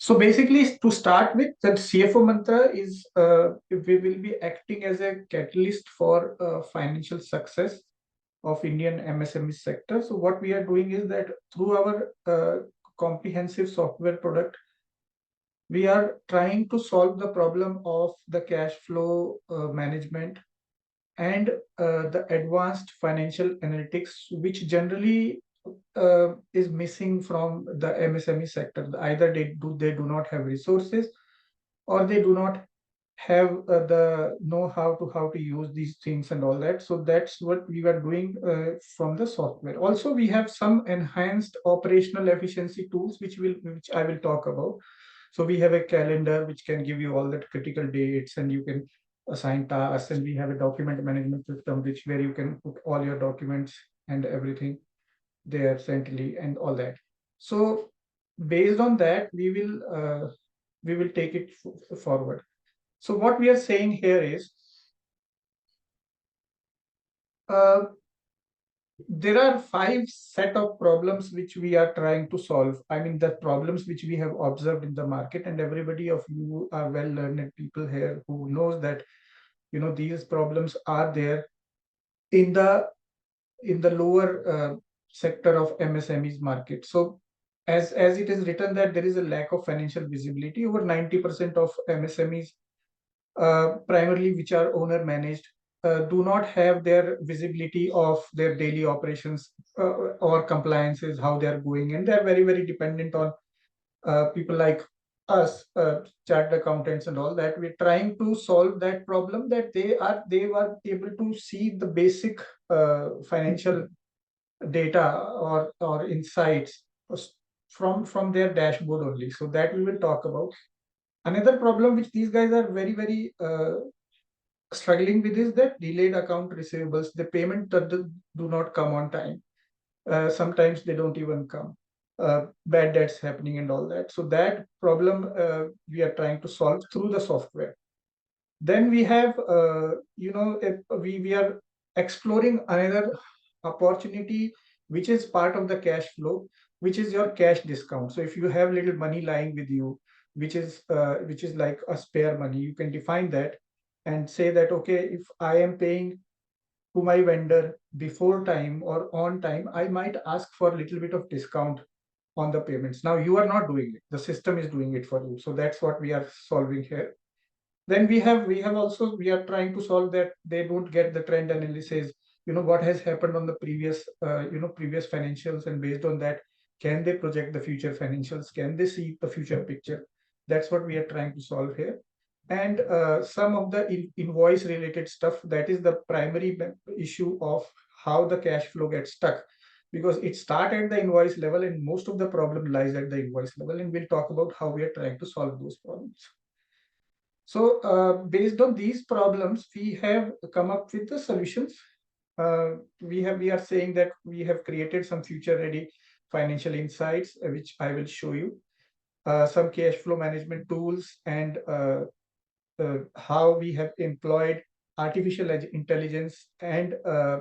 So basically, to start with, the CFO Mantra is we will be acting as a catalyst for financial success of Indian MSME sector. So what we are doing is that through our comprehensive software product, we are trying to solve the problem of the cash flow management and the advanced financial analytics, which generally is missing from the MSME sector. Either they do not have resources, or they do not have the know how to use these things and all that. So that's what we are doing from the software. Also, we have some enhanced operational efficiency tools which I will talk about. So we have a calendar which can give you all that critical dates, and you can assign tasks, and we have a document management system which where you can put all your documents and everything there centrally and all that. So based on that, we will take it forward. So what we are saying here is uh, there are 5 set of problems which we are trying to solve. I mean, the problems which we have observed in the market, and everybody of you are well-learned people here who knows that these problems are there in the lower sector of MSMEs market. So as it is written that there is a lack of financial visibility. Over 90% of MSMEs, primarily which are owner managed, do not have their visibility of their daily operations or compliances, how they are going, and they are very, very dependent on people like us, chartered accountants and all that. We're trying to solve that problem, that they were able to see the basic financial data or insights from their dashboard only. So that we will talk about. Another problem which these guys are very, very struggling with is that delayed account receivables. The payment that do not come on time. Sometimes they don't even come. Bad debts happening and all that. So that problem we are trying to solve through the software. Then we have, we are exploring another opportunity, which is part of the cash flow, which is your cash discount. So if you have little money lying with you, which is like a spare money, you can define that and say that, okay, if I am paying to my vendor before time or on time, I might ask for a little bit of discount on the payments. Now you are not doing it; the system is doing it for you. So that's what we are solving here. Then we are trying to solve that they don't get the trend analysis. What has happened on the previous financials, and based on that, can they project the future financials? Can they see the future picture? That's what we are trying to solve here. And some of the invoice related stuff, that is the primary issue of how the cash flow gets stuck, because it starts at the invoice level and most of the problem lies at the invoice level, and we'll talk about how we are trying to solve those problems. So based on these problems, we have come up with the solutions. We are saying that we have created some future ready financial insights, which I will show you. Some cash flow management tools, and how we have employed artificial intelligence and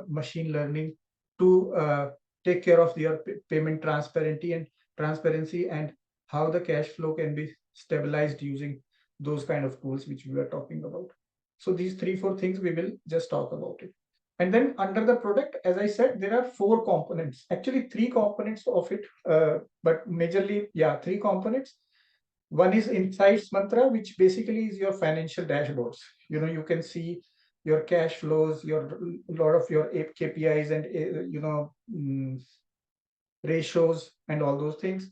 machine learning to take care of their payment transparency, and how the cash flow can be stabilized using those kind of tools which we were talking about. So these 3-4 things we will just talk about it. And then under the product, as I said, there are 4 components, actually 3 components of it, but majorly, 3 components. One is Insights Mantra, which basically is your financial dashboards. You can see your cash flows, your lot of your KPIs and ratios and all those things.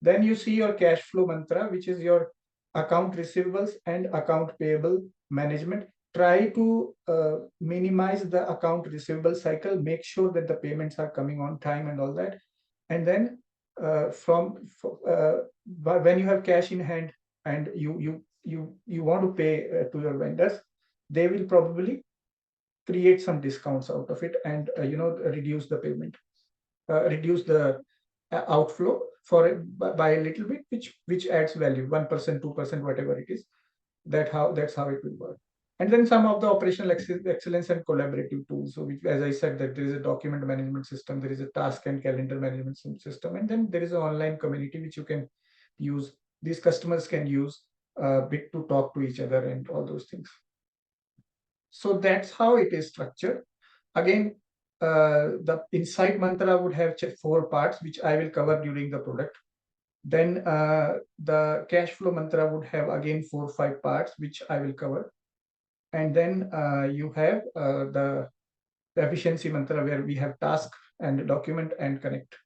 Then you see your cash flow mantra, which is your account receivables and account payable management. Try to minimize the account receivable cycle, make sure that the payments are coming on time and all that. And then when you have cash in hand and you want to pay to your vendors, they will probably create some discounts out of it, and reduce the payment, reduce the outflow by a little bit, which adds value, 1%, 2%, whatever it is. That's how it will work. And then some of the operational excellence and collaborative tools. So as I said, that there is a document management system, there is a task and calendar management system, and then there is an online community which you can use these customers can use Bit to talk to each other and all those things. So that's how it is structured. Again, the Insight Mantra would have 4 parts, which I will cover during the product. Then the Cash Flow Mantra would have again 4 or 5 parts, which I will cover. And then you have the Efficiency Mantra, where we have task and document and connect.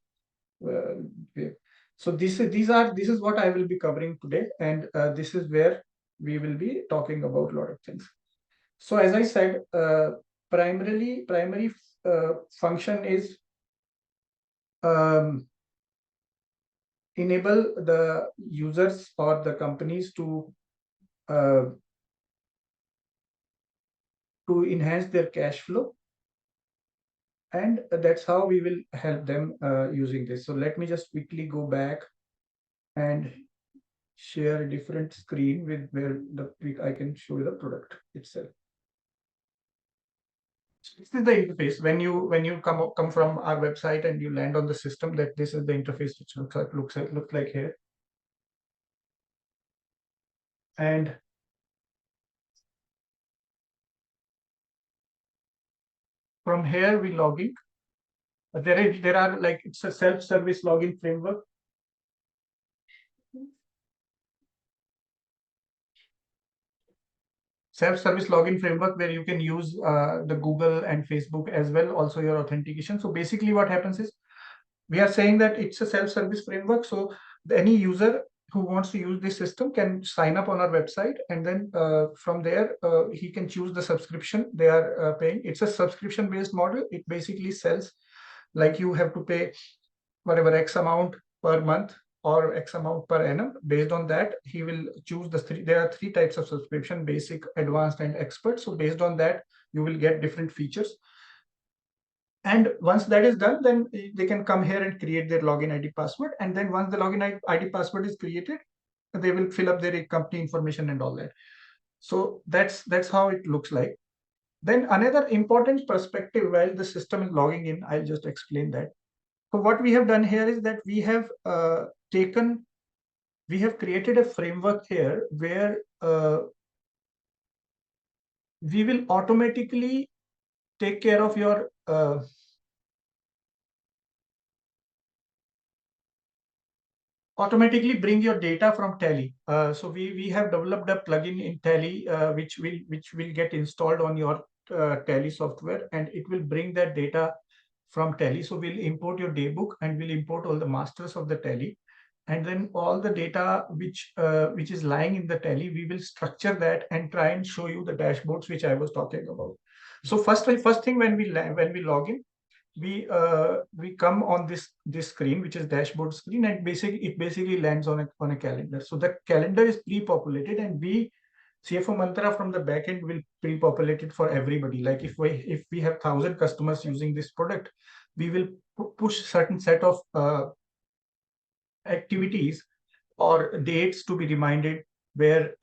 So this is what I will be covering today, and this is where we will be talking about a lot of things. So as I said, primary function is enable the users or the companies to enhance their cash flow, and that's how we will help them using this. So let me just quickly go back and share a different screen with where I can show you the product itself. So this is the interface when you come from our website and you land on the system. That this is the interface which looks like here. And from here we log in. There are like, it's a self-service login framework. Self-service login framework where you can use the Google and Facebook as well, also your authentication. So basically what happens is, we are saying that it's a self-service framework. So any user who wants to use this system can sign up on our website, and then from there he can choose the subscription they are paying. It's a subscription-based model. It basically sells like you have to pay whatever X amount per month or X amount per annum. Based on that, he will choose the there are 3 types of subscription: basic, advanced, and expert. So based on that, you will get different features. And once that is done, then they can come here and create their login ID password. And then once the login ID password is created, they will fill up their company information and all that. So that's how it looks like. Then another important perspective while the system is logging in, I'll just explain that. So what we have done here is that we have created a framework here where we will automatically take care of your automatically bring your data from Tally. So we have developed a plugin in Tally which will get installed on your Tally software, and it will bring that data from Tally. So we'll import your daybook and we'll import all the masters of the Tally, and then all the data which is lying in the Tally, we will structure that and try and show you the dashboards which I was talking about. So first thing when we log in, we come on this screen, which is dashboard screen, and it basically lands on a calendar. So the calendar is pre-populated, and we CFO Mantra from the backend will pre-populate it for everybody. Like if we have 1,000 customers using this product, we will push certain set of activities or dates to be reminded, where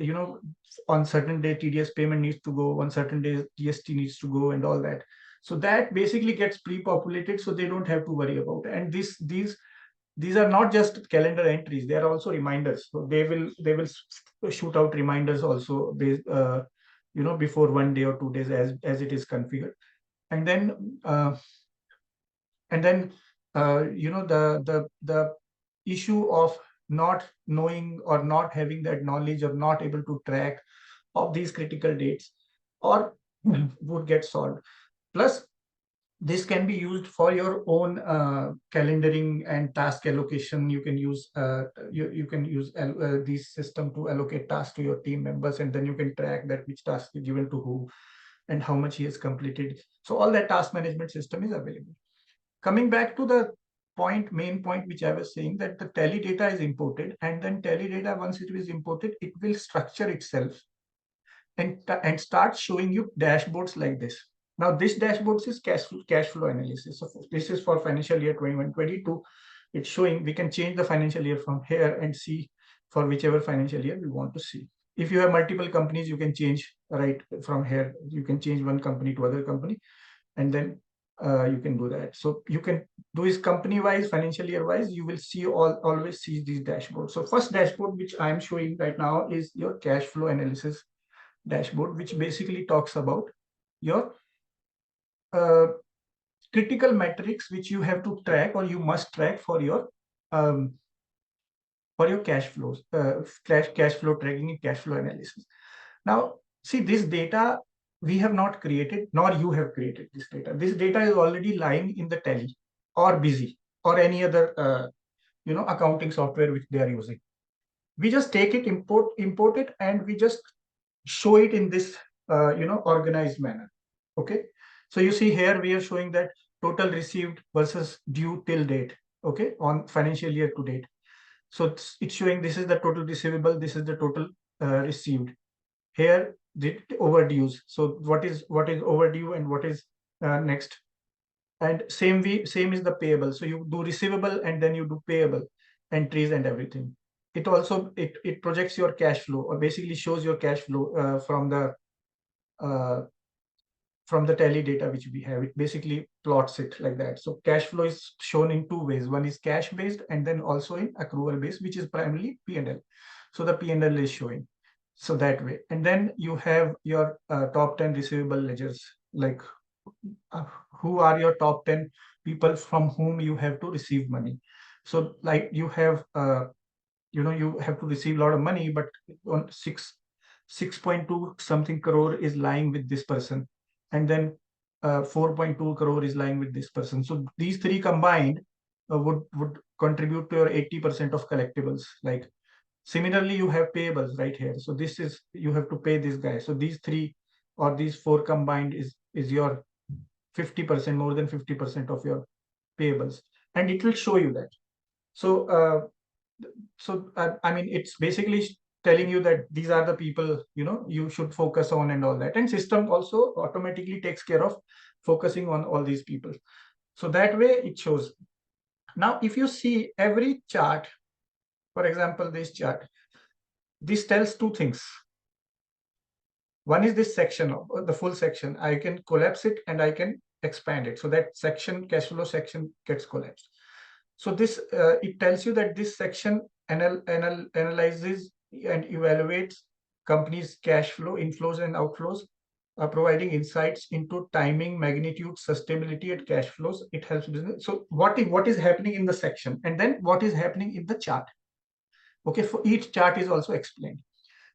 on certain day TDS payment needs to go, on certain day GST needs to go, and all that. So that basically gets pre-populated, so they don't have to worry about it. And these are not just calendar entries; they are also reminders. So they will shoot out reminders also based before 1 day or 2 days as it is configured. And then the issue of not knowing or not having that knowledge or not able to track of these critical dates or would get solved. Plus, this can be used for your own calendaring and task allocation. You can use this system to allocate tasks to your team members, and then you can track that which task is given to who and how much he has completed. So all that task management system is available. Coming back to the main point which I was saying, that the Tally data is imported, and then Tally data, once it is imported, it will structure itself and start showing you dashboards like this. Now this dashboard is cash flow analysis. So this is for financial year 21-22. It's showing we can change the financial year from here and see for whichever financial year we want to see. If you have multiple companies, you can change right from here. You can change one company to other company, and then you can do that. So you can do is company wise, financial year wise, you will see always see these dashboards. So first dashboard which I am showing right now is your cash flow analysis dashboard, which basically talks about your uh, critical metrics which you have to track or you must track um, for your cash flows, cash flow tracking and cash flow analysis. Now, see, this data we have not created, nor you have created this data. This data is already lying in the Tally or Busy or any other accounting software which they are using. We just take it, import it, and we just show it in this organized manner. Okay, so you see here we are showing that total received versus due till date. Okay, on financial year to date. So it's showing this is the total receivable, this is the total received. Here the overdues. So what is overdue and what is next. And same is the payable. So you do receivable and then you do payable entries and everything. It also it projects your cash flow, or basically shows your cash flow uh, from the Tally data which we have. It basically plots it like that. So cash flow is shown in two ways. One is cash based and then also in accrual based, which is primarily P&L. So the P&L is showing. So that way. And then you have your top 10 receivable ledgers, like who are your top 10 people from whom you have to receive money. So like you have you have to receive a lot of money, but on 6.2 something crore is lying with this person, and then 4.2 crore is lying with this person. So these three combined would contribute to your 80% of collectibles. Like similarly, you have payables right here. So this is, you have to pay this guy. So these three or these four combined is your 50%, more than 50% of your payables, and it will show you that. So I mean, it's basically telling you that these are the people you should focus on and all that. And system also automatically takes care of focusing on all these people. So that way it shows. Now, if you see every chart, for example, this chart, this tells two things. One is this section, of the full section. I can collapse it and I can expand it. So that section, cash flow section, gets collapsed. So this it tells you that this section analyzes and evaluates companies' cash flow inflows and outflows, providing insights into timing, magnitude, sustainability, and cash flows. It helps business. So what is happening in the section, and then what is happening in the chart. Okay, for each chart is also explained.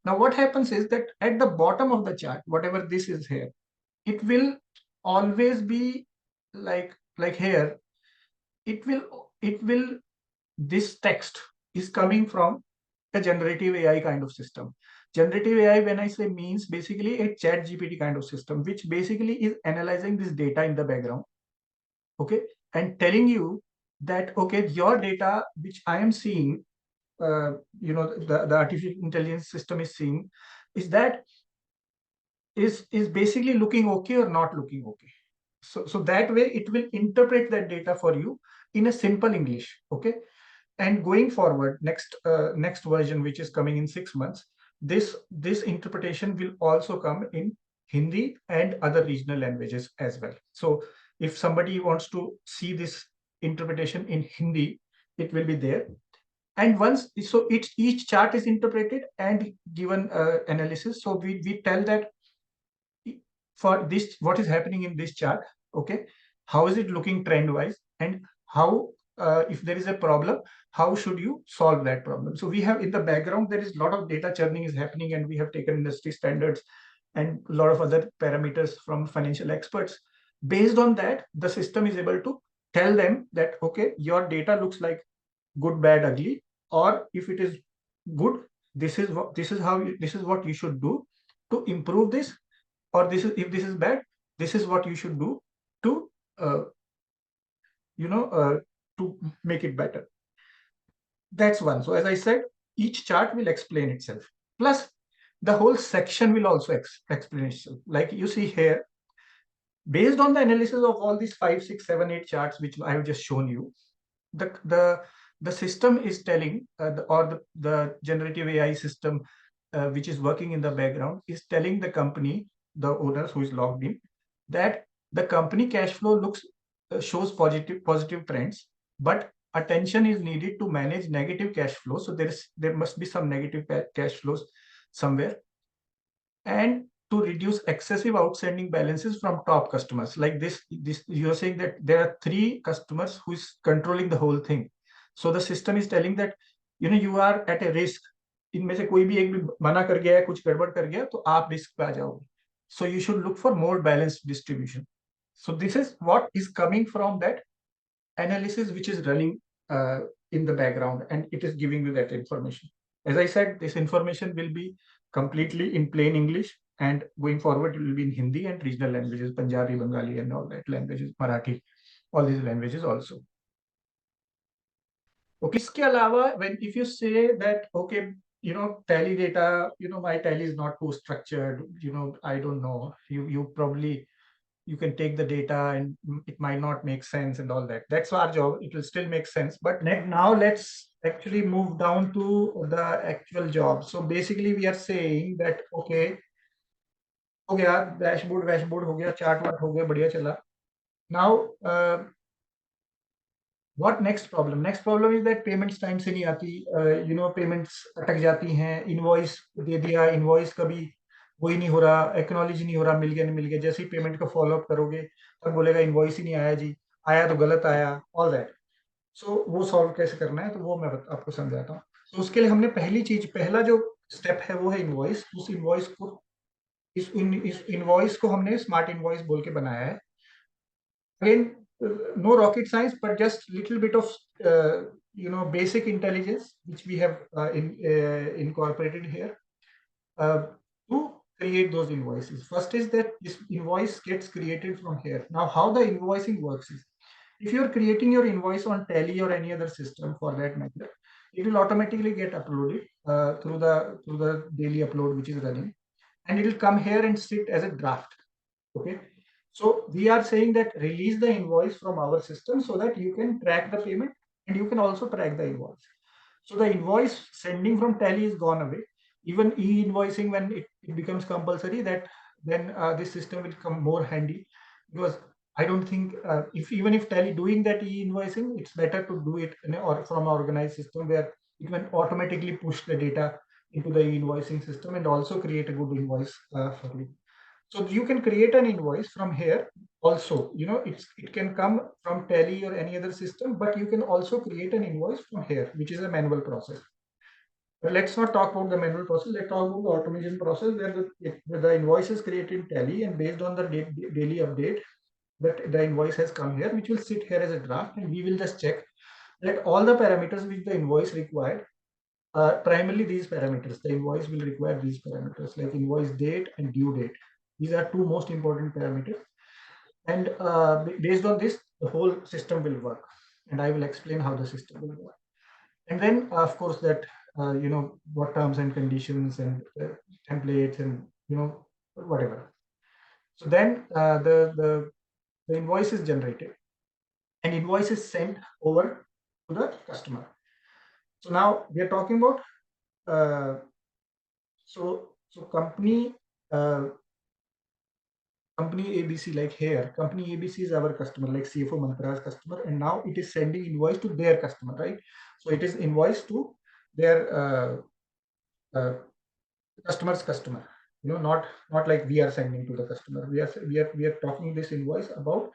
Now, what happens is that at the bottom of the chart, whatever this is here, it will always be like here. It will this text is coming from a generative AI kind of system. Generative AI, when I say, means basically a chat GPT kind of system, which basically is analyzing this data in the background, okay, and telling you that, okay, your data, which I am seeing, the artificial intelligence system is seeing, is that is basically looking okay or not looking okay. So that way it will interpret that data for you in a simple English, okay. And going forward, next version, which is coming in 6 months, this interpretation will also come in Hindi and other regional languages as well. So if somebody wants to see this interpretation in Hindi, it will be there. And once, so each chart is interpreted and given analysis. So we tell that for this, what is happening in this chart, okay, how is it looking trend wise, and how if there is a problem, how should you solve that problem. So we have in the background, there is a lot of data churning is happening, and we have taken industry standards and a lot of other parameters from financial experts. Based on that, the system is able to tell them that, okay, your data looks like good, bad, ugly, or if it is good, this is what you should do to improve this, or this is, if this is bad, this is what you should do to uh, you know uh, to make it better. That's one. So as I said, each chart will explain itself, plus the whole section will also explain itself. Like you see here, based on the analysis of all these 5, 6, 7, 8 charts which I have just shown you, the system is telling the generative AI system, which is working in the background, is telling the company, the owners who is logged in, that the company cash flow looks shows positive trends, but attention is needed to manage negative cash flow. So there must be some negative cash flows somewhere, and to reduce excessive outstanding balances from top customers. Like this you are saying that there are 3 customers who is controlling the whole thing. So the system is telling that you are at a risk. इनमें से कोई भी एक भी मना कर गया है, कुछ गड़बड़ कर गया, तो आप रिस्क पे आ जाओगे. So you should look for more balanced distribution. So this is what is coming from that analysis which is running in the background, and it is giving you that information. As I said, this information will be completely in plain English, and going forward it will be in Hindi and regional languages, Punjabi, Bengali, and all that languages, Marathi, all these languages also. Okay, इसके अलावा when if you say that okay, tally data, my tally is not too structured, I don't know, you probably you can take the data and it might not make sense and all that. That's our job. It will still make sense. But now let's actually move down to the actual job. So basically we are saying that, okay, हो गया dashboard हो गया, chart ward हो गया, बढ़िया चला. Now, what next problem? Next problem is that payments time से नहीं आती, payments अटक जाती हैं, इनवॉइस दे दिया, इनवॉइस कभी वही नहीं हो रहा, एक्नॉलेज नहीं हो रहा, मिल गया नहीं मिल गया, जैसे ही पेमेंट का फॉलोअप करोगे तब बोलेगा इनवॉइस ही नहीं आया जी, आया तो गलत आया, ऑल दैट. सो वो सॉल्व कैसे करना है, तो वो मैं आपको समझाता हूँ. तो उसके लिए हमने पहला जो स्टेप है वो है इनवॉइस. उस इनवॉइस को हमने स्मार्ट इनवॉइस बोल के बनाया है. Again, no rocket science, but just little bit of basic intelligence which we have incorporated here to create those invoices. First is that this invoice gets created from here. Now, how the invoicing works is, if you are creating your invoice on Tally or any other system for that matter, it will automatically get uploaded through the daily upload which is running, and it will come here and sit as a draft. Okay. So we are saying that release the invoice from our system so that you can track the payment and you can also track the invoice. So the invoice sending from Tally is gone away. Even e-invoicing, when it becomes compulsory, that then this system will come more handy, because I don't think even if Tally doing that e-invoicing, it's better to do it or from an organized system where it can automatically push the data into the e-invoicing system and also create a good invoice for you. So you can create an invoice from here also. It can come from Tally or any other system, but you can also create an invoice from here, which is a manual process. But let's not talk about the manual process. Let's talk about the automation process where the invoice is created in Tally, and based on the daily update, that the invoice has come here, which will sit here as a draft, and we will just check that all the parameters which the invoice required, primarily these parameters, the invoice will require these parameters like invoice date and due date. These are 2 most important parameters, and based on this, the whole system will work, and I will explain how the system will work. And then, of course, that what terms and conditions and templates and whatever. So then the invoice is generated, and invoice is sent over to the customer. So now we are talking about so company. Company ABC, like here, company ABC is our customer, like CFO Mantra's customer, and now it is sending invoice to their customer, right? So it is invoice to their customer's customer. Not like we are sending to the customer. We are talking this invoice about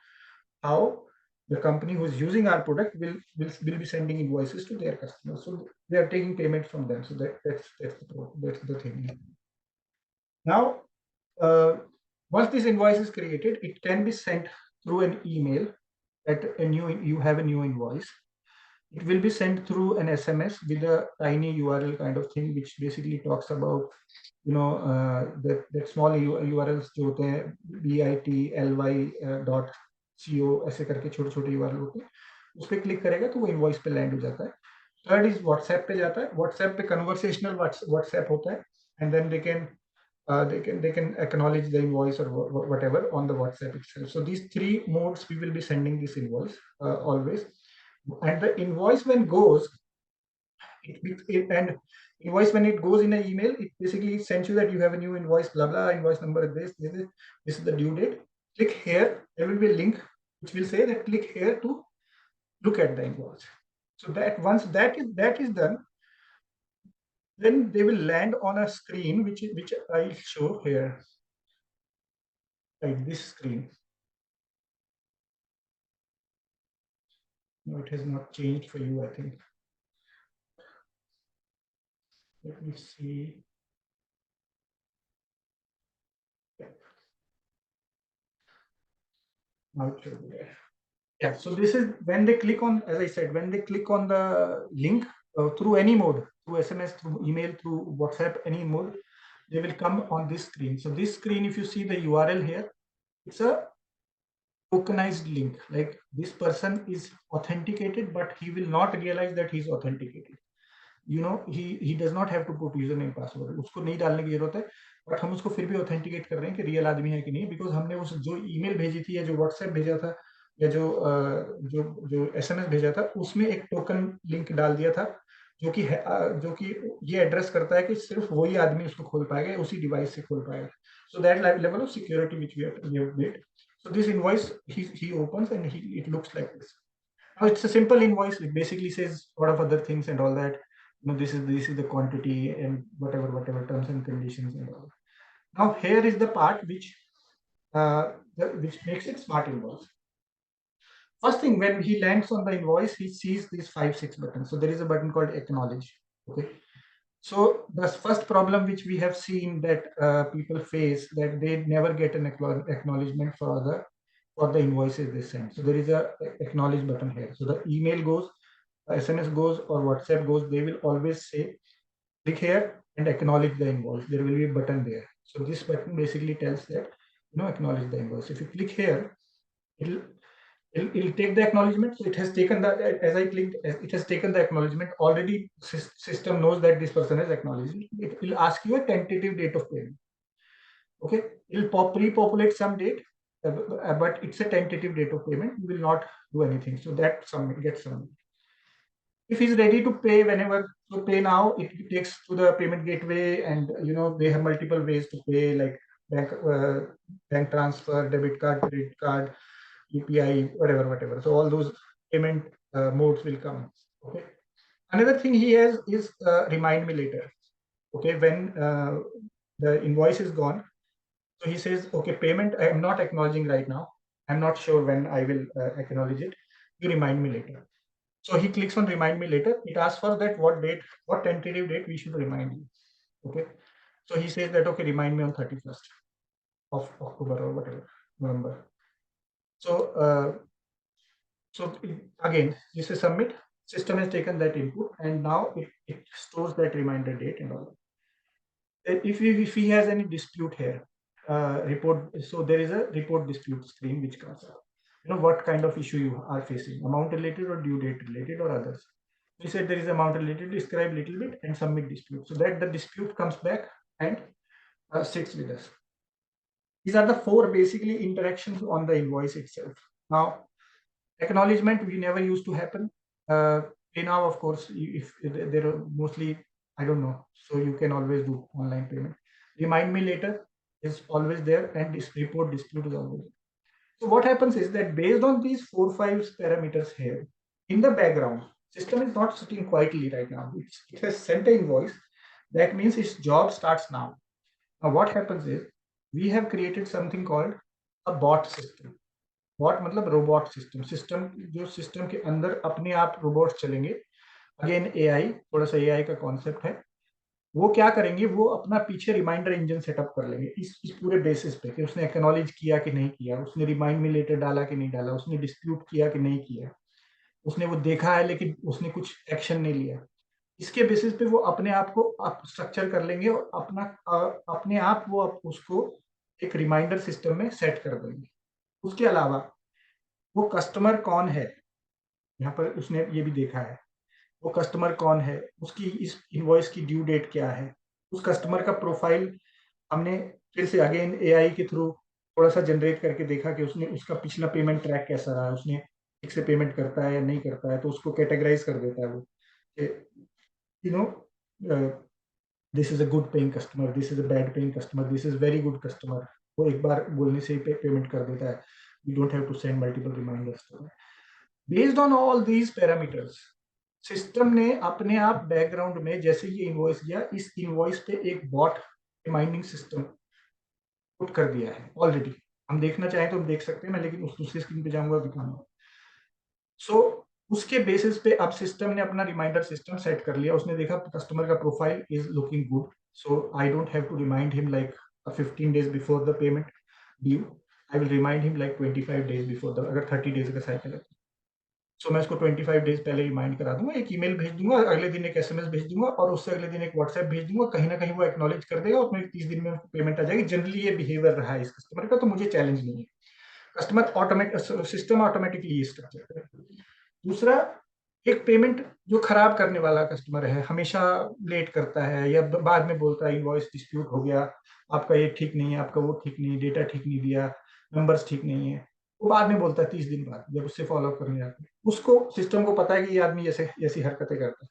how the company who is using our product will be sending invoices to their customers. So they are taking payment from them. So that's the thing. Now, once this invoice is created, it can be sent through an email that you have a new invoice. It will be sent through an SMS with a tiny URL kind of thing, which basically talks about that small URLs जो होते हैं bitly.co ऐसे करके छोटे URL होते हैं, उस पर क्लिक करेगा तो वो इनवॉइस पे लैंड हो जाता है. थर्ड इज व्हाट्सएप पे जाता है. व्हाट्सएप पे कन्वर्सेशनल व्हाट्सएप होता है, and then they can acknowledge the invoice or whatever on the WhatsApp itself. So these 3 modes we will be sending this invoice always. And the invoice when goes, and invoice when it goes in an email, it basically sends you that you have a new invoice, blah blah, invoice number is this is the due date. Click here, there will be a link which will say that click here to look at the invoice. So that once that is done, then they will land on a screen which I'll show here, like this screen. No, it has not changed for you, I think. Let me see. Now it should be there. Yeah, so this is when they click on, as I said, when they click on the link through any mode, through SMS, through email, through WhatsApp, any mode, they will come on this screen. So this screen, if you see the URL here, it's a tokenized link. Like this person is authenticated, but he will not realize that he's authenticated. You know, he does not have to put username password. उसको नहीं डालने की जरूरत है, but हम उसको फिर भी ऑथेंटिकेट कर रहे हैं कि रियल आदमी है कि नहीं, बिकॉज हमने उस जो ईमेल भेजी थी या जो व्हाट्सएप भेजा था या जो एसएमएस भेजा था उसमें एक टोकन लिंक डाल दिया था जो कि ये एड्रेस करता है कि सिर्फ वही आदमी उसको खोल पाएगा, उसी डिवाइस से खोल पाएगा. So that level of security which we have made. So this invoice he opens and it looks like this. Now it's a simple invoice. It basically says a lot of other things and all that. You know, this is the quantity and whatever terms and conditions and all. Now here is the part which makes it smart invoice. First thing, when he lands on the invoice, he sees these 5-6 buttons. So there is a button called acknowledge. Okay. So the first problem which we have seen that people face, that they never get an acknowledgement for the invoices they send. So there is a acknowledge button here. So the email goes, SMS goes, or WhatsApp goes, they will always say click here and acknowledge the invoice. There will be a button there. So this button basically tells that, you know, acknowledge the invoice. If you click here, it'll take the acknowledgement. So it has taken that, as I clicked, it has taken the acknowledgement. Already system knows that this person has acknowledged it. It will ask you a tentative date of payment. Okay, it'll pre-populate some date, but it's a tentative date of payment. You will not do anything. So that gets submitted. If he's ready to pay whenever to pay now, it takes to the payment gateway, and you know they have multiple ways to pay, like bank transfer, debit card, credit card, UPI, whatever. So all those payment modes will come. Okay. Another thing he has is remind me later. Okay, when the invoice is gone, so he says, okay, payment I am not acknowledging right now. I'm not sure when I will acknowledge it. You remind me later. So he clicks on remind me later. It asks for that what tentative date we should remind you. Okay. So he says that, okay, remind me on 31st of October or whatever, November. So again, this is submit. System has taken that input and now it stores that reminder date and all. If he has any dispute here, report. So there is a report dispute screen which comes up. You know what kind of issue you are facing, amount related or due date related or others. We said there is amount related, describe little bit and submit dispute. So that the dispute comes back and sits with us. These are the 4 basically interactions on the invoice itself. Now, acknowledgement we never used to happen. Now, of course, if there are mostly, I don't know, so you can always do online payment. Remind me later is always there, and this report dispute is always there. So what happens is that based on these 4-5 parameters here, in the background, system is not sitting quietly right now. It has sent an invoice. That means its job starts now. Now what happens is we have created something called a bot system. Bot मतलब robot system जो system के अंदर अपने आप robots चलेंगे. Again AI, थोड़ा सा AI का कॉन्सेप्ट है. वो क्या करेंगे, वो अपना पीछे रिमाइंडर इंजन सेटअप कर लेंगे इस पूरे बेसिस पे कि उसने एक्नॉलेज किया कि नहीं किया, उसने रिमाइंड मी लेटर डाला कि नहीं डाला, उसने डिस्प्यूट किया कि नहीं किया, उसने वो देखा है लेकिन उसने कुछ एक्शन नहीं लिया. इसके बेसिस पे वो अपने आप को स्ट्रक्चर कर लेंगे और अपने आप वो उसको एक रिमाइंडर सिस्टम में सेट कर देंगे. उसके अलावा वो कस्टमर कौन है, यहाँ पर उसने ये भी देखा है वो कस्टमर कौन है, उसकी इस इनवॉइस की ड्यू डेट क्या है, उस कस्टमर का प्रोफाइल हमने फिर से अगेन एआई के थ्रू थोड़ा सा जनरेट करके देखा कि उसने उसका पिछला पेमेंट ट्रैक कैसा रहा है, उसने ठीक से पेमेंट करता है या नहीं करता है, तो उसको कैटेगराइज कर देता है वो, you know this is a good paying customer, this is a bad paying customer, this is very good customer. वो एक बार बोलने से ही पेमेंट कर देता है. You don't have to send multiple reminders to them. Based on all these parameters, system ने अपने आप बैकग्राउंड में जैसे ये इनवॉइस गया, इस इनवॉइस पे एक बॉट रिमाइंडिंग सिस्टम पुट कर दिया है ऑलरेडी. हम देखना चाहें तो हम देख सकते हैं, मैं लेकिन उस दूसरी स्क्रीन पे जाऊंगा दिखाऊंगा. सो उसके बेसिस पे अब सिस्टम ने अपना रिमाइंडर सिस्टम सेट कर लिया. उसने देखा कस्टमर का profile is looking good, so I don't have to remind him like 15 days before the payment due. I will remind him like 25 days before the, अगर 30 days का cycle है. सो मैं इसको 25 days पहले रिमाइंड करा दूंगा, एक ईमेल भेज दूंगा, अगले दिन एक एसएमएस भेज दूंगा, और उससे अगले दिन एक व्हाट्सएप भेज दूंगा. कहीं ना कहीं वो एक्नॉलेज कर देगा और मेरे 30 दिन में पेमेंट आ जाएगी. जनरली ये बिहेवियर रहा है इस कस्टमर का, तो मुझे चैलेंज नहीं है. कस्टमर ऑटोमेटिक, सिस्टम ऑटोमेटिकली ये स्ट्रक्चर करेगा. दूसरा, एक पेमेंट जो खराब करने वाला कस्टमर है, हमेशा लेट करता है या बाद में बोलता है इनवॉइस डिस्प्यूट हो गया, आपका ये ठीक नहीं है, आपका वो ठीक नहीं है, डेटा ठीक नहीं दिया, नंबर्स ठीक नहीं है, वो बाद में बोलता है 30 दिन बाद जब उससे फॉलो अप करने जाते हैं. उसको सिस्टम को पता है कि ये आदमी ऐसे ऐसी हरकतें करता है.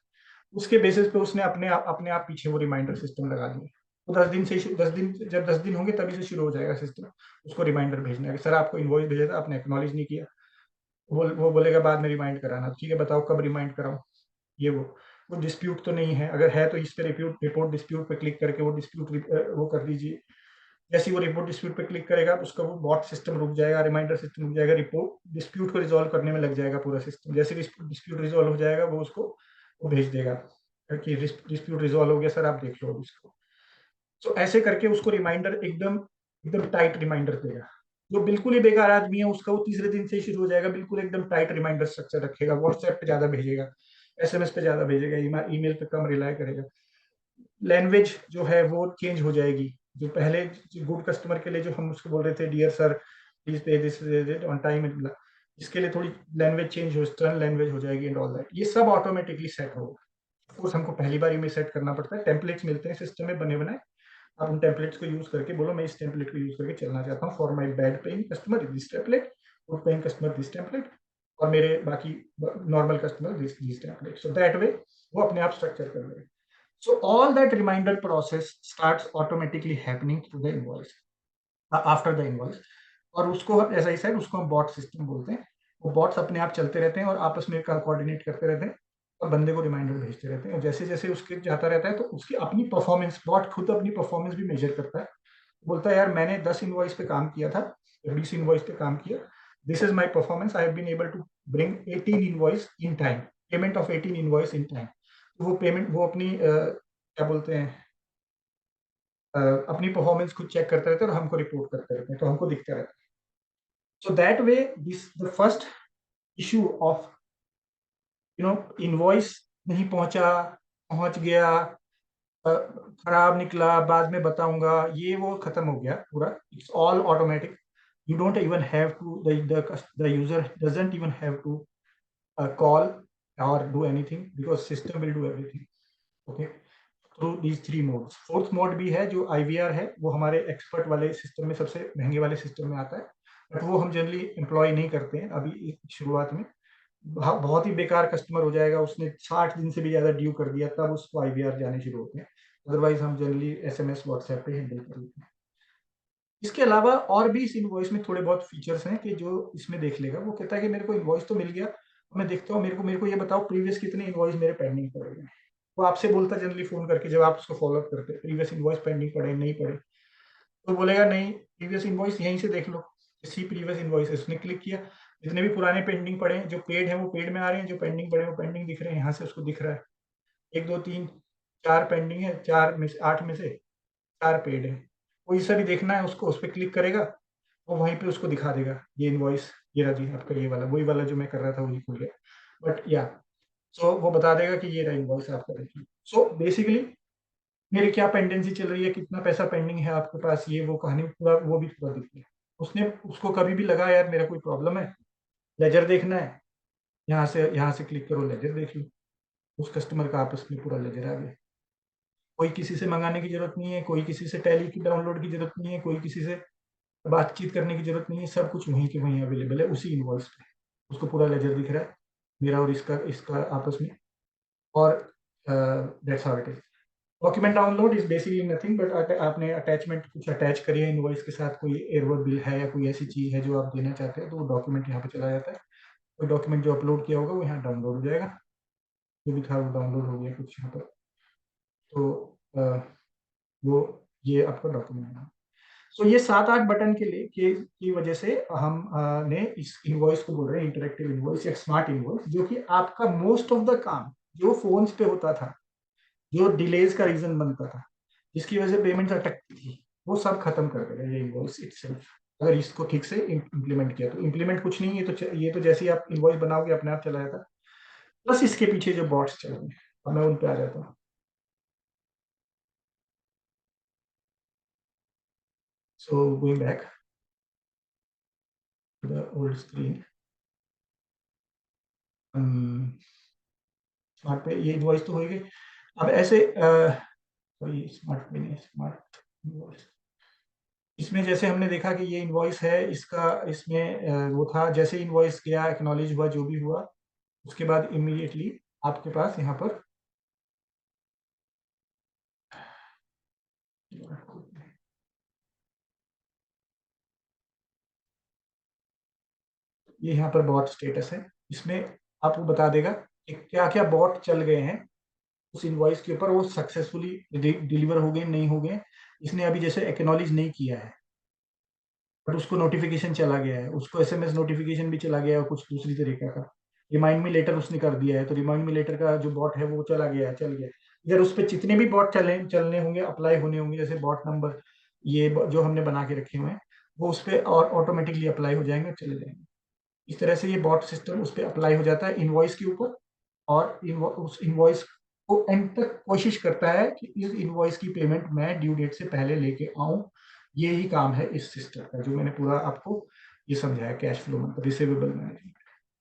उसके बेसिस पे उसने अपने आप पीछे वो रिमाइंडर सिस्टम लगा दिया. तो 10 दिन से 10 दिन, जब 10 दिन होंगे तभी से शुरू हो जाएगा सिस्टम उसको रिमाइंडर भेजना है कि सर आपको इनवॉइस भेजा था, आपने एक्नॉलेज नहीं किया. वो बोलेगा बाद में रिमाइंड कराना. ठीक है, बताओ कब रिमाइंड कराऊं. ये वो डिस्प्यूट तो नहीं है, अगर है तो इस पे रिपोर्ट डिस्प्यूट पे क्लिक करके वो डिस्प्यूट वो कर दीजिए. जैसे वो रिपोर्ट डिस्प्यूट पे क्लिक करेगा उसका वो बॉट सिस्टम रुक जाएगा, रिमाइंडर सिस्टम रुक जाएगा, रिपोर्ट डिस्प्यूट को रिजोल्व करने में लग जाएगा पूरा सिस्टम. जैसे डिस्प्यूट रिजोल्व हो जाएगा वो उसको वो भेज देगा कि डिस्प्यूट रिजोल्व हो गया सर, आप देख लो इसको. तो ऐसे करके उसको रिमाइंडर एकदम एकदम टाइट रिमाइंडर देगा. जो बिल्कुल ही बेकार आदमी है उसका वो तीसरे दिन से ही शुरू हो जाएगा, बिल्कुल एकदम टाइट रिमाइंडर स्ट्रक्चर रखेगा. व्हाट्सएप पे ज्यादा भेजेगा, एसएमएस पे ज्यादा भेजेगा, ईमेल पे कम रिलाय करेगा. लैंग्वेज जो है वो चेंज हो जाएगी. जो पहले गुड कस्टमर के लिए जो हम उसको बोल रहे थे dear sir please pay this on time, इसके लिए थोड़ी लैंग्वेज चेंज हो, स्टर्न लैंग्वेज हो जाएगी एंड ऑल दैट. ये सब ऑटोमेटिकली सेट होगा. ऑफकोर्स हमको पहली बार में सेट करना पड़ता है. टेम्पलेट्स मिलते हैं सिस्टम में बने बनाए, आप उन टेम्पलेट्स को यूज करके बोलो मैं इस टेम्पलेट को यूज करके चलना चाहता हूँ. For my bad paying customer this template, good paying customer this template, और मेरे बाकी normal customer this template. So that way वो अपने आप स्ट्रक्चर कर देगा. So all that reminder process starts automatically happening through the invoice, after the invoice. और उसको एज आई सेड उसको हम बॉट सिस्टम बोलते हैं. वो बॉट्स अपने आप चलते रहते हैं और आपस में कोऑर्डिनेट करते रहते हैं और बंदे को रिमाइंडर भेजते रहते हैं. और जैसे जैसे उसके जाता रहता है तो उसकी अपनी परफॉर्मेंस, बॉट खुद अपनी परफॉर्मेंस भी मेजर करता है. बोलता है यार मैंने 10 इनवॉइस पे काम किया था, 20 इनवॉइस पे काम किया, this is my performance, I have been able to bring 18 invoice in time, payment of 18 invoice in time. वो पेमेंट वो अपनी क्या बोलते हैं अपनी परफॉर्मेंस खुद चेक करते रहते हैं और हमको रिपोर्ट करते रहते हैं, तो हमको दिखता रहता है. So that way this the first issue of invoice नहीं पहुंचा, पहुंच गया, खराब निकला, बाद में बताऊंगा, ये वो खत्म हो गया पूरा. It's all automatic. You don't even have to, the user doesn't even have to call or do anything because system will do everything. Okay, through these three modes. Fourth mode भी है जो IVR है, वो हमारे expert वाले system में सबसे महंगे वाले सिस्टम में आता है, बट वो हम जनरली एम्प्लॉय नहीं करते हैं अभी शुरुआत में. बहुत ही बेकार कस्टमर हो जाएगा, उसने 60 दिन से भी ज्यादा ड्यू कर दिया तब उसको IVR जाने शुरू होते हैं. अदरवाइज हम जनरली SMS व्हाट्सएप पे हैंडल कर लेते हैं. इसके अलावा और भी इस इनवॉइस में थोड़े बहुत फीचर्स हैं कि जो इसमें देख लेगा. वो कहता है कि मेरे को इनवॉइस तो मिल गया, मैं देखता हूँ, मेरे को ये बताओ प्रीवियस कितने इनवॉइस मेरे पेंडिंग पड़े हैं. वो आपसे बोलता जनरली फोन करके जब आप उसको फॉलो अप करते हैं, प्रीवियस इनवॉइस पेंडिंग पड़े नहीं पड़े, तो बोलेगा नहीं प्रीवियस इनवॉइस यहीं से देख लो, सी प्रीवियस इनवॉइस. उसने क्लिक किया, जितने भी पुराने पेंडिंग पड़े हैं, जो पेड है वो पेड में आ रहे हैं, जो पेंडिंग पड़े हैं वो पेंडिंग दिख रहे हैं. यहाँ से उसको दिख रहा है 1 2 3 4 पेंडिंग है, 4 में से 8 में से 4 पेड है. कोई सा भी देखना है उसको, उस पर क्लिक करेगा और वहीं पे उसको दिखा देगा ये इनवॉइस, ये रहा जी आपका, ये वाला वही वाला जो मैं कर रहा था वही खुल गया. बट या सो वो बता देगा कि ये रहा इनवॉइस आपका, देखिए. सो बेसिकली मेरी क्या पेंडेंसी चल रही है, कितना पैसा पेंडिंग है आपके पास, ये वो कहानी पूरा वो भी पूरा दिख गया. उसने उसको कभी भी लगा यार मेरा कोई प्रॉब्लम है, लेजर देखना है, यहाँ से क्लिक करो, लेजर देख लो. उस कस्टमर का आपस में पूरा लेजर आ गया. कोई किसी से मंगाने की जरूरत नहीं है, कोई किसी से टैली की डाउनलोड की जरूरत नहीं है, कोई किसी से बातचीत करने की जरूरत नहीं है. सब कुछ वहीं के वहीं अवेलेबल है उसी इनवॉइस पे. उसको पूरा लेजर दिख रहा है मेरा और इसका इसका आपस में. और that's how it is. Document download is basically nothing but आपने अटैचमेंट कुछ अटैच करी है इनवॉइस के साथ, कोई एयरवर्ड बिल है या कोई ऐसी चीज है जो आप देना चाहते हैं, तो वो डॉक्यूमेंट यहाँ पे चला जाता है। कोई डॉक्यूमेंट जो अपलोड किया होगा वो यहाँ डाउनलोड हो जाएगा, जो भी था वो डाउनलोड हो गया कुछ यहाँ पर। तो वो ये आपका डॉक्यूमेंट है। सो ये 7-8 बटन के लिए की वजह से हम ने इस इनवॉइस को बोल रहे हैं इंटरेक्टिव इनवॉइस या स्मार्ट इनवॉइस, जो कि आपका मोस्ट ऑफ द काम जो फोन्स पे होता था, जो डिलेज का रीजन बनता था, जिसकी वजह से पेमेंट अटकती थी, वो सब खत्म कर देगा ये इनवॉइस इटसेल्फ, अगर इसको ठीक से इम्प्लीमेंट किया। तो इम्प्लीमेंट कुछ नहीं है, तो ये तो जैसे ही आप इनवॉइस बनाओगे अपने आप चला जाता है। प्लस इसके पीछे जो बॉट्स चल रहे हैं, अब मैं उन पे आ जाता हूँ। So going back to the old screen, smart पे ये इनवॉइस तो हो गई। अब ऐसे कोई स्मार्ट पे नहीं, स्मार्ट इनवॉइस, इसमें जैसे हमने देखा कि ये इनवॉइस है, इसका इसमें वो था, जैसे इनवॉइस गया एक्नॉलेज हुआ जो भी हुआ, उसके बाद इमीडिएटली आपके पास यहाँ पर ये यहाँ पर बॉट स्टेटस है, इसमें आपको बता देगा कि क्या क्या बॉट चल गए हैं उस इनवॉइस के ऊपर, वो सक्सेसफुली डिलीवर हो गए नहीं हो गए। इसने अभी जैसे एक्नॉलेज नहीं किया है बट उसको नोटिफिकेशन चला गया है, उसको एसएमएस नोटिफिकेशन भी चला गया है, और कुछ दूसरी तरीके का रिमाइंड मी लेटर उसने कर दिया है, तो रिमाइंड मी लेटर का जो बॉट है वो चला गया है, चल गया। इधर उस पर जितने भी बॉट चलने होंगे, अप्लाई होने होंगे, जैसे बॉट नंबर ये जो हमने बना के रखे हुए हैं, वो उस पर और ऑटोमेटिकली अप्लाई हो जाएंगे, चले जाएंगे। इस तरह से ये बॉट सिस्टम उस पर अप्लाई हो जाता है इनवॉइस के ऊपर, और उस इनवॉइस को एंड तक कोशिश करता है कि इस इनवॉइस की पेमेंट मैं ड्यू डेट से पहले लेके आऊं। ये ही काम है इस सिस्टम का, जो मैंने पूरा आपको ये समझाया, कैश फ्लो मतलब रिसीवेबल मैनेजमेंट,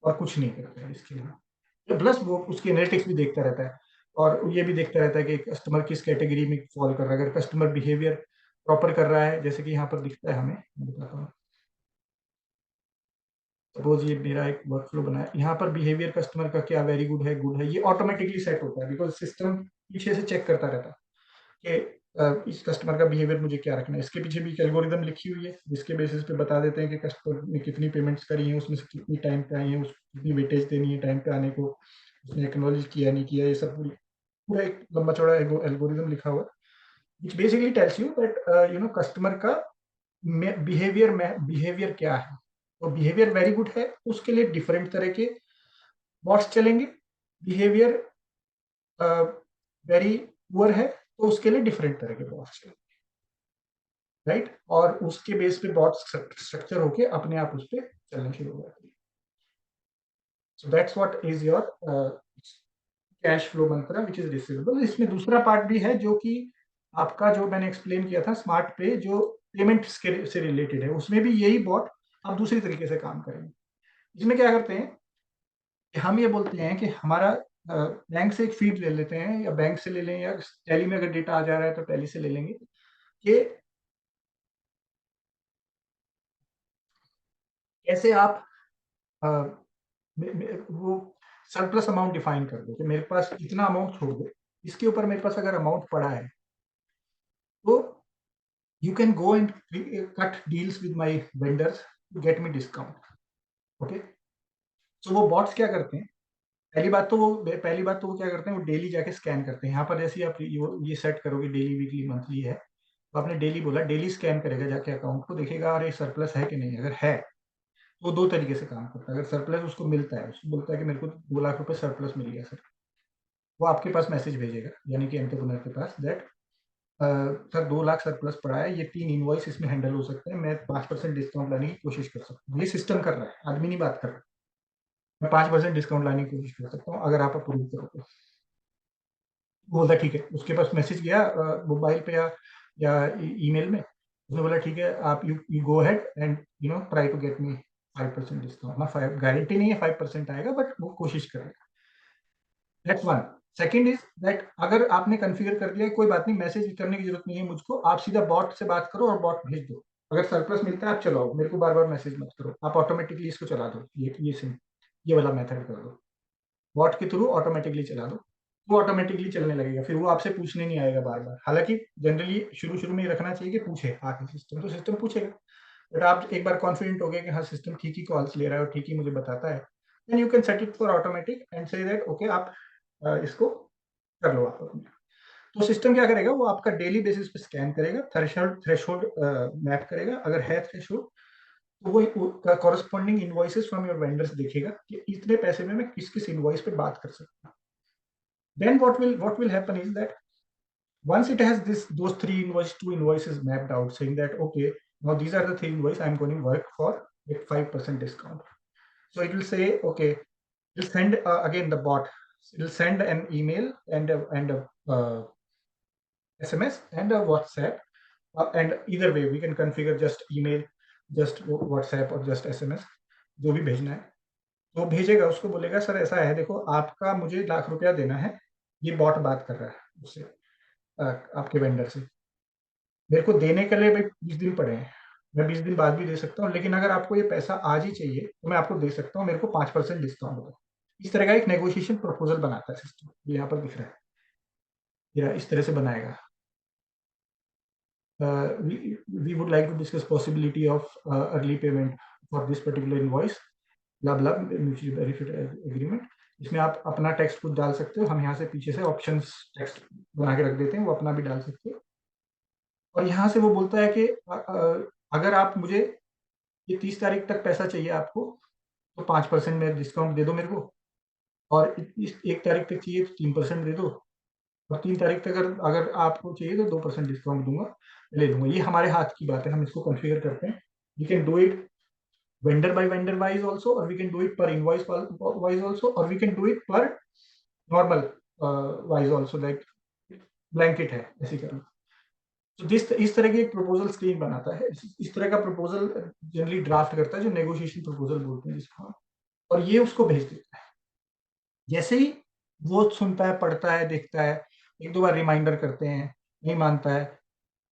और कुछ नहीं करता है इसके अलावा। प्लस वो उसके एनालिटिक्स भी देखता रहता है, और ये भी देखता रहता है कि कस्टमर किस कैटेगरी में फॉल कर रहा है। अगर कस्टमर बिहेवियर प्रॉपर कर रहा है, जैसे कि यहाँ पर दिखता है हमें, मैं बताता हूँ। सपोज ये मेरा एक वर्कफ्लो बना है, यहाँ पर बिहेवियर कस्टमर का क्या वेरी गुड है, गुड है, ये ऑटोमेटिकली सेट होता है, बिकॉज सिस्टम पीछे से चेक करता रहता है कि इस कस्टमर का बिहेवियर मुझे क्या रखना है। इसके पीछे भी एक एल्गोरिदम लिखी हुई है, जिसके बेसिस पे बता देते हैं कि कस्टमर ने कितनी पेमेंट्स करी है, उसमें से कितनी टाइम पे आई है, उसको कितनी वेटेज देनी है टाइम पे आने को, उसने एक्नॉलेज किया नहीं किया, ये सब पूरा एक लंबा चौड़ा एल्गोरिदम लिखा हुआ है, which basically tells you that customer का बिहेवियर क्या है। तो बिहेवियर वेरी गुड है, उसके लिए डिफरेंट तरह के बॉट्स चलेंगे। बिहेवियर वेरी पुअर है, तो उसके लिए डिफरेंट तरह के बॉट्स चलेंगे, राइट। और उसके बेस पे बॉट स्ट्रक्चर होके अपने आप उस पर चलना शुरू हो जाती है। So that's what is your cash flow Mantra which is receivable. इसमें दूसरा पार्ट भी है, जो कि आपका जो मैंने एक्सप्लेन किया था स्मार्ट पे, जो पेमेंट से रिलेटेड है, उसमें भी यही बॉट आप दूसरी तरीके से काम करेंगे। इसमें क्या करते हैं कि हम ये बोलते हैं कि हमारा बैंक से एक फीड ले लेते हैं, या बैंक से ले लें, या टैली में अगर डेटा आ जा रहा है तो टैली से ले लेंगे, कि कैसे आप अ, वो सरप्लस अमाउंट डिफाइन कर दो कि मेरे पास इतना अमाउंट छोड़ दो, इसके ऊपर मेरे पास अगर अमाउंट पड़ा है, तो you can go and cut deals with my vendors to get me discount. Okay, तो वो बॉट्स क्या करते हैं, पहली बात तो वो क्या करते हैं, वो डेली जाके स्कैन करते हैं। यहाँ पर जैसे आप ये सेट करोगे डेली वीकली मंथली है, तो आपने डेली बोला, डेली स्कैन करेगा जाके अकाउंट को, देखेगा अरे सरप्लस है कि नहीं। अगर है तो वो दो तरीके से काम करता है। अगर सरप्लस उसको मिलता है, उसको बोलता है कि मेरे को 2 लाख रुपए सरप्लस मिल गया सर, वो आपके पास मैसेज भेजेगा, यानी कि एंटरप्रेन्योर के पास, दैट सर 2 लाख सरप्लस पड़ा है, ये 3 इनवॉइस इसमें हैंडल हो सकते हैं, मैं 5% डिस्काउंट लाने की कोशिश कर सकता हूँ। ये सिस्टम कर रहा है, आदमी नहीं बात कर रहा। मैं 5% डिस्काउंट लाने की कोशिश कर सकता हूँ अगर आप अप्रूव करोगे। बोला ठीक है, उसके पास मैसेज गया मोबाइल पे या ईमेल में, उसने बोला ठीक है, आप you go ahead and try to get me 5% discount. ना 5 गारंटी नहीं है 5% आएगा, बट वो कोशिश करेगा। That's one. Second is that अगर आपने कॉन्फ़िगर कर दिया, कोई बात नहीं, मैसेज करने की जरूरत नहीं है मुझको, आप सीधा बॉट से बात करो और बॉट भेज दो। अगर सरप्लस मिलता है आप चलाओ, मेरे को बार बार मैसेज मत करो, आप ऑटोमेटिकली इसको चला दो, ये वाला मेथड कर दो, बॉट के थ्रू ऑटोमेटिकली चला दो। वो ऑटोमेटिकली चलने लगेगा, फिर वो आपसे पूछने नहीं आएगा बार बार। हालांकि जनरली शुरू शुरू में ये रखना चाहिए कि पूछे आके सिस्टम, तो सिस्टम पूछेगा, बट आप एक बार कॉन्फिडेंट हो गए कि हाँ सिस्टम ठीक ही कॉल्स ले रहा है और ठीक ही मुझे बताता है, then you can set it for automatic and say that okay आप इसको कर लो आप अपने। तो सिस्टम क्या करेगा, वो आपका डेली बेसिस पे स्कैन करेगा, थ्रेशोल्ड मैप करेगा, अगर है थ्रेशोल्ड तो वो corresponding invoices from your vendors देखेगा कि इतने पैसे में मैं किस किस इनवॉइस पे बात कर सकता हूँ। Then what will happen is that once it has those two invoices mapped out, saying that okay, now these are the three invoices I'm going to work for with 5% discount. So it will say okay, it'll send again the bot, it'll send an email and a SMS and a WhatsApp, and either way we can configure just email, just WhatsApp और just SMS, जो भी भेजना है तो भेजेगा, उसको बोलेगा sir ऐसा है, देखो आपका मुझे ₹1,00,000 देना है, ये बॉट बात कर रहा है उससे, आपके वेंडर से, मेरे को देने के लिए भाई 20 दिन पड़े हैं, मैं 20 दिन बाद भी दे सकता हूँ, लेकिन अगर आपको ये पैसा आज ही चाहिए तो मैं आपको दे सकता हूँ, मेरे को 5% डिस्काउंट दो। इस तरह का एक नेगोशिएशन प्रपोजल बनाता है सिस्टम, ये यहाँ पर दिख रहा है, ये इस तरह से बनाएगा। we would like to discuss possibility of early payment for this particular invoice, blah blah mutually benefit agreement। इसमें आप अपना टेक्स्ट खुद डाल सकते हो, हम यहाँ से पीछे से ऑप्शंस टेक्स्ट बना के रख देते हैं, वो अपना भी डाल सकते हो। और यहाँ से वो बोलता है कि अगर आप मुझे ये 30 तारीख तक पैसा चाहिए आपको तो 5% में डिस्काउंट दे दो मेरे को, और इस 1 तारीख तक चाहिए तो 3% दे दो, और 3 तारीख तक अगर अगर आपको चाहिए तो 2% डिस्काउंट दूंगा, ले लूंगा। ये हमारे हाथ की बात है, हम इसको कॉन्फ़िगर करते हैं। We can do it vendor by vendor wise also, or we can do it per invoice wise also, or we can do it per normal wise also, like blanket है ऐसी करना। तो इस तरह की एक प्रपोजल स्क्रीन बनाता है, इस तरह का प्रपोजल जनरली ड्राफ्ट करता है, जो नेगोशिएशन प्रपोजल बोलते हैं जिसको, और ये उसको भेज देता है। जैसे ही वो सुनता है, पढ़ता है, देखता है, एक दो बार रिमाइंडर करते हैं, नहीं मानता है,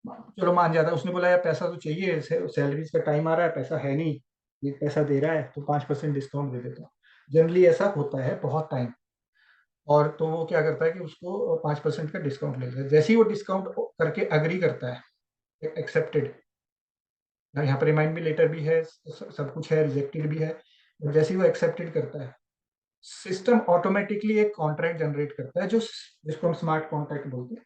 चलो मान जाता है, उसने बोला यार पैसा तो चाहिए, सैलरीज का टाइम आ रहा है, पैसा है नहीं, ये पैसा दे रहा है तो 5% डिस्काउंट दे देता हूँ। जनरली ऐसा होता है बहुत टाइम, और तो वो क्या करता है कि उसको 5% का डिस्काउंट ले लेता है। जैसे ही वो डिस्काउंट करके अग्री करता है, एक्सेप्टेड, यहाँ पर रिमाइंड भी लेटर भी है, सब कुछ है, रिजेक्टेड भी है, और जैसे ही वो एक्सेप्टेड करता है, सिस्टम ऑटोमेटिकली एक कॉन्ट्रैक्ट जनरेट करता है, जो जिसको हम स्मार्ट कॉन्ट्रैक्ट बोलते हैं।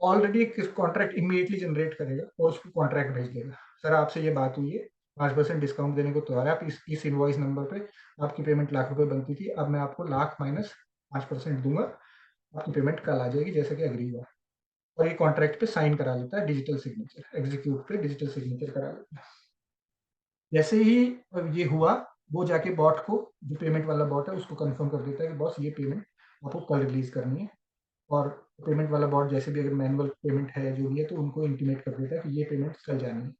ऑलरेडी एक कॉन्ट्रैक्ट इमीडिएटली जनरेट करेगा और उसको कॉन्ट्रैक्ट भेज देगा, सर आपसे ये बात हुई है, 5% डिस्काउंट देने को तैयार है, आप इस इनवॉइस नंबर पे आपकी पेमेंट ₹1,00,000 बनती थी, अब मैं आपको 1,00,000 माइनस 5% दूंगा, आपकी पेमेंट कल आ जाएगी जैसे कि अग्री हुआ। और ये कॉन्ट्रैक्ट पे साइन करा लेता है, डिजिटल सिग्नेचर, एग्जीक्यूट पे डिजिटल सिग्नेचर करा लेता है। जैसे ही ये हुआ, वो जाके बॉट को, जो पेमेंट वाला बॉट है, उसको कंफर्म कर देता है कि बॉस ये पेमेंट आपको कल रिलीज करनी है, और पेमेंट वाला बॉट जैसे भी अगर मैनुअल पेमेंट है जो भी है तो उनको इंटीमेट कर देता है कि ये पेमेंट कल जानी है,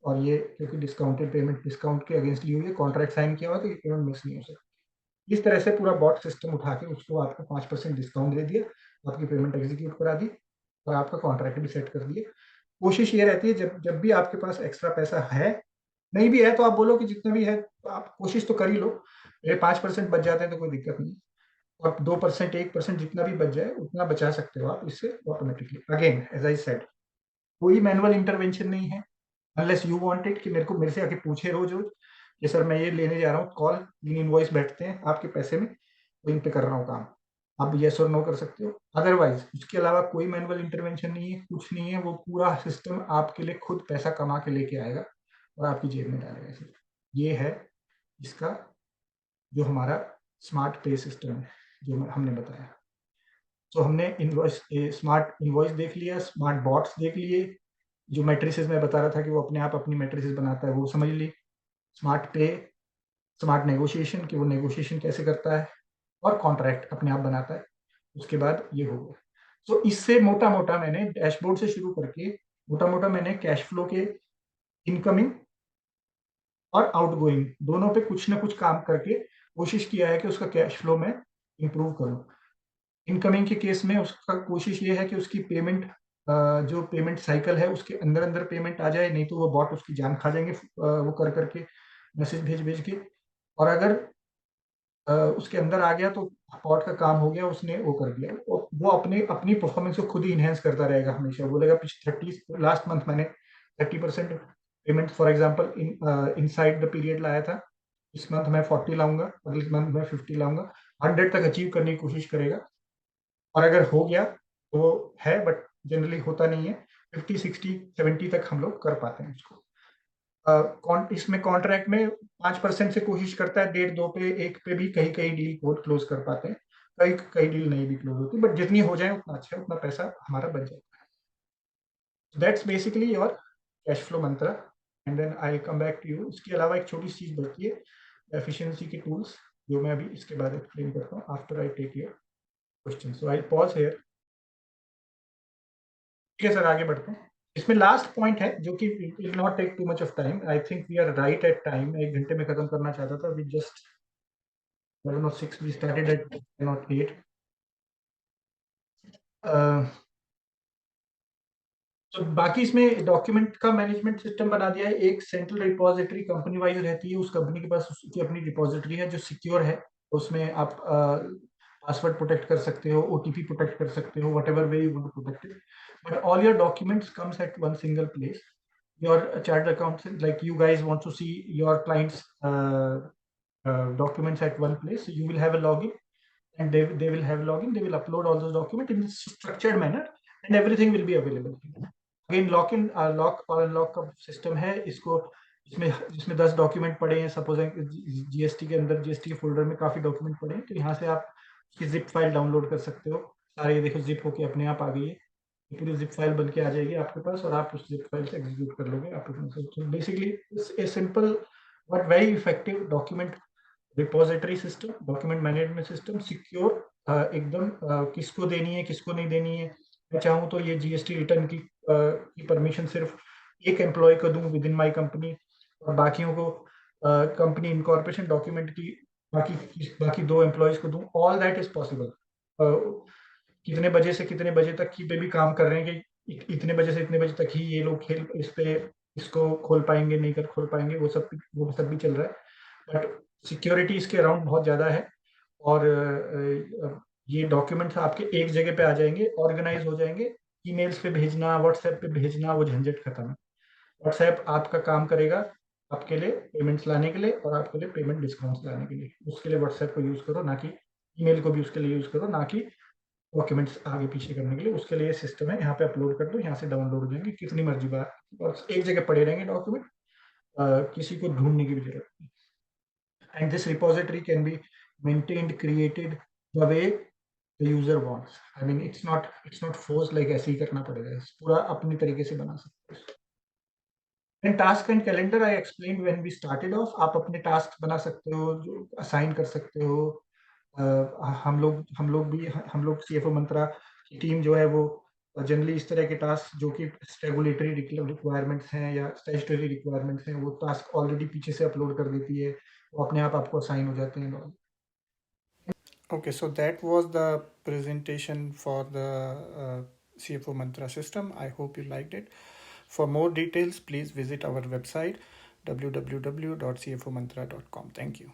और ये क्योंकि डिस्काउंटेड पेमेंट डिस्काउंट के अगेंस्ट ली हुई है, कॉन्ट्रैक्ट साइन किया हुआ, तो ये पेमेंट मिस नहीं हो सकती। इस तरह से पूरा बॉट सिस्टम उठा के उसको आपको 5% डिस्काउंट दे दिया, आपकी पेमेंट एग्जीक्यूट करा दी, और आपका कॉन्ट्रैक्ट भी सेट कर दिया। कोशिश ये रहती है जब जब भी आपके पास एक्स्ट्रा पैसा है, नहीं भी है तो आप बोलो कि जितना भी है तो आप कोशिश तो कर ही लो, ये 5% बच जाते हैं तो कोई दिक्कत नहीं, और 2%, 1% जितना भी बच जाए उतना बचा सकते हो आप इससे automatically. Again as I said, कोई मैनुअल इंटरवेंशन नहीं है, अनलेस यू वांट इट, कि मेरे को मेरे से आके पूछे रोज रोज कि सर मैं ये लेने जा रहा हूँ कॉल, 3 इनवॉइस बैठते हैं आपके पैसे में, तो इन पे कर रहा हूँ काम, आप यस और नो कर सकते हो। अदरवाइज उसके अलावा कोई मैनुअल इंटरवेंशन नहीं है, कुछ नहीं है, वो पूरा सिस्टम आपके लिए खुद पैसा कमा के लेके आएगा और आपकी जेब में डालेगा। ये है इसका जो हमारा स्मार्ट पे सिस्टम है जो हमने बताया। तो हमने इनवॉइस, स्मार्ट इनवॉइस देख लिया, स्मार्ट बॉट्स देख लिए, जो मैट्रिसेस मैं बता रहा था कि वो अपने आप अपनी मैट्रिसेस बनाता है वो समझ ली, स्मार्ट पे, स्मार्ट नेगोशिएशन कि वो नेगोशिएशन कैसे करता है, और कॉन्ट्रैक्ट अपने आप बनाता है। उसके बाद ये हो गया। तो इससे मोटा मोटा मैंने डैशबोर्ड से शुरू करके मोटा मोटा मैंने कैश फ्लो के इनकमिंग और आउटगोइंग दोनों पे कुछ ना कुछ काम करके कोशिश किया है कि उसका कैश फ्लो में इंप्रूव करूं। इनकमिंग के केस में उसका कोशिश ये है कि उसकी पेमेंट, जो पेमेंट साइकिल है उसके अंदर अंदर पेमेंट आ जाए, नहीं तो वो बॉट उसकी जान खा जाएंगे वो कर करके, मैसेज भेज भेज के। और अगर उसके अंदर आ गया तो पॉट का काम हो गया, उसने वो कर दिया, वो अपने अपनी परफॉर्मेंस को खुद ही इनहेंस करता रहेगा हमेशा। बोलेगा पिछले 30 लास्ट मंथ मैंने 30% payment for example inside the period लाया था, इस मंथ मैं 40 लाऊंगा, अगले मंथ मैं 50 लाऊंगा, 100 तक अचीव करने की कोशिश करेगा। और अगर हो गया तो वो है, बट जनरली होता नहीं है। 50 60 70 तक हम लोग कर पाते हैं उसको। इसमें कॉन्ट्रैक्ट में 5% से कोशिश करता है, 1.5 2 पे 1 पे भी कहीं कहीं डील क्लोज कर पाते हैं, कई कई डील नहीं भी क्लोज होती, बट जितनी हो जाए उतना अच्छा है, उतना पैसा हमारा बच जाता है। That's basically your cash flow mantra. And then I come back to you. इसके अलावा एक छोटी चीज बची है, एफिशिएंसी के टूल्स, जो मैं अभी इसके बाद एक्सप्लेन करता हूँ after I take your question. So I pause here. ठीक है सर, आगे बढ़ते हैं। इसमें लास्ट पॉइंट है जो कि will not take too much of time, I think we are right at time, 1 घंटे में खत्म करना चाहता था, we just 7:06, we started at 10:08. तो बाकी इसमें डॉक्यूमेंट का मैनेजमेंट सिस्टम बना दिया है, एक सेंट्रल रिपोजिटरी कंपनी वाइज रहती है, उस कंपनी के पास उसकी अपनी रिपोजिटरी है जो सिक्योर है। उसमें आप पासवर्ड प्रोटेक्ट कर सकते हो, ओटीपी प्रोटेक्ट कर सकते हो, whatever way you want to protect it, but all your documents comes at one single place. Your chartered accountant, like you guys want to see your clients documents at one place, so you will have a login, and they will have login, they will upload all those documents in a structured manner, and everything will be available. Again lock और unlock का system है इसको। इसमें जिसमें 10 document पड़े हैं, suppose GST के अंदर, जीएसटी के फोल्डर में काफी डॉक्यूमेंट पड़े हैं, तो यहाँ से आप उसकी जिप फाइल डाउनलोड कर सकते हो। सारे ये देखो जिप होके अपने आप आ गई है, ये पूरी जिप फाइल बन के आ जाएगी आपके पास, और आप उस जिप फाइल से एग्जीक्यूट कर लोगे आप। Basically a simple but very effective document repository system, document management system, secure, एकदम किसको देनी है किसको नहीं देनी है। मैं चाहूँ तो ये जीएसटी रिटर्न की परमिशन सिर्फ एक एम्प्लॉय को दूं विद इन माई कंपनी, और बाकियों को कंपनी इनकॉर्पोरेशन डॉक्यूमेंट की बाकी 2 एम्प्लॉयज को दूं, ऑल दैट इज पॉसिबल। कितने बजे से कितने बजे तक की पे भी काम कर रहे हैं कि इतने बजे से इतने बजे तक ही ये लोग खेल इस पे इसको खोल पाएंगे नहीं कर खोल पाएंगे, वो सब भी चल रहा है, बट सिक्योरिटी इसके अराउंड बहुत ज़्यादा है। और ये डॉक्यूमेंट्स आपके एक जगह पे आ जाएंगे, ऑर्गेनाइज हो जाएंगे, ईमेल्स पे भेजना, व्हाट्सएप पे भेजना, वो झंझट खत्म है। व्हाट्सएप आपका काम करेगा आपके लिए पेमेंट्स लाने के लिए, और आपके लिए पेमेंट डिस्काउंट्स लाने के लिए, उसके लिए व्हाट्सएप को यूज़ करो, ना कि ईमेल को भी उसके लिए यूज़ करो, ना कि डॉक्यूमेंट्स आगे पीछे करने के लिए। उसके लिए सिस्टम है, यहाँ पे अपलोड कर दो, यहाँ से डाउनलोड हो जाएंगे कितनी मर्जी बार, और एक जगह पड़े रहेंगे डॉक्यूमेंट, किसी को ढूंढने की भी जरूरत नहीं। And this repository can be maintained, created the way the user wants. I mean it's not force, like ऐसे ही करना पड़ेगा, पूरा अपनी तरीके से बना सकते हो। And task and calendar I explain when we started off, आप अपने टास्क बना सकते हो, जो असाइन कर सकते हो। हम लोग सीएफओ मंत्रा की टीम जो है वो जनरली इस तरह के टास्क जो कि रेगुलेटरी रिक्वायरमेंट्स हैं या स्टैट्यूटरी रिक्वायरमेंट्स हैं, वो टास्क ऑलरेडी पीछे से अपलोड कर देती है, वो अपने आप आपको असाइन हो जाते हैं। Okay, so that was the presentation for the CFO Mantra system. I hope you liked it. For more details, please visit our website www.cfomantra.com. Thank you.